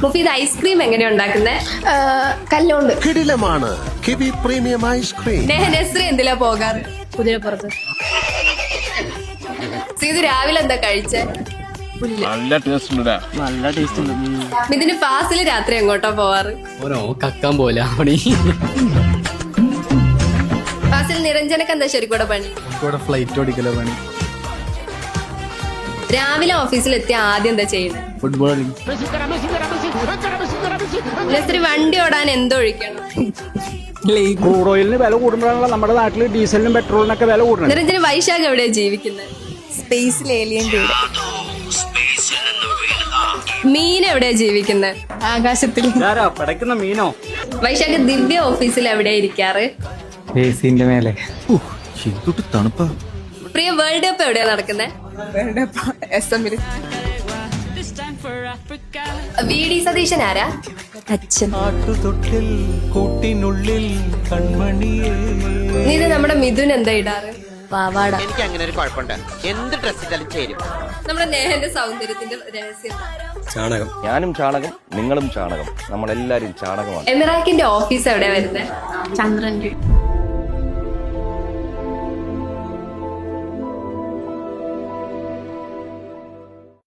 Mufeed ice cream എങ്ങനെയാ ഉണ്ടാക്കുന്നത്? കല്ലുകൊണ്ട്. കിടിലമാണ് കിവി പ്രീമിയം ഐസ്ക്രീം. നെഹ്നസ്രി എന്തിലാ പോകാറ്? കുതിരപ്പുറത്ത്. ഇത് രാവിലെ എന്താ കഴിച്ചേ? നല്ല ടേസ്റ്റ് ഉണ്ട്. നല്ല ടേസ്റ്റ് ഉണ്ട്. ഇതിന് ഫാസില് രാത്രി എങ്ങോട്ടാ പോവാറ്? ഓരോ കക്കാൻ പോലെ ഫാസിൽ നിരഞ്ജനക്ക് എന്താ ശരിക്കൂടെ പണി? ഫ്ലൈറ്റ് ഓടിക്കലോ പണി. രാവിലെ ഓഫീസിൽ എത്തിയ ആദ്യം എന്താ ചെയ്യുന്നത്? ഫുട്ബോൾ. നസ്രി വണ്ടി ഓടാൻ എന്തൊഴിക്കണം? ക്രൂഡ് ഓയിലിന് വില കൂടുമ്പോഴാണല്ലോ നമ്മുടെ നാട്ടിൽ ഡീസലിനും പെട്രോളിനൊക്കെ വില കൂടുന്നത്. നിരഞ്ജന വൈശാഖ് എവിടെയാ ജീവിക്കുന്നത്? സ്പേസിൽ ഏലിയൻ വീട്. മീൻ എവിടെയാ ജീവിക്കുന്നത്? ആകാശത്തിൽ. പടയ്ക്കുന്ന മീനോ? വൈശാഖ് ദിവ്യ ഓഫീസിൽ എവിടെയാ ഇരിക്കാറ്? എസിന്റെ മേലെ. തണുപ്പാ. പ്രിയ വേൾഡ് കപ്പ് എവിടെയാ നടക്കുന്നത്? SM-ല്. VD സതീശൻ ആരാ? അച്ഛൻ. നീ ഇത് നമ്മുടെ മിഥുൻ എന്താ ഇടാറ്? പാവാട. എനിക്ക് അങ്ങനെ ഒരു കുഴപ്പമുണ്ട്. എന്ത് ഡ്രസ് ഇട്ടാലും ചേരും. നമ്മുടെ നേഹന്റെ സൗന്ദര്യത്തിന്റെ രഹസ്യം. ചാണകം. ഞാനും ചാണകം, നിങ്ങളും ചാണകം, നമ്മളെല്ലാരും ചാണകമാണ്. എമിറാക്കിന്റെ ഓഫീസ് എവിടെയാ വരുന്നത്? ചന്ദ്രൻ.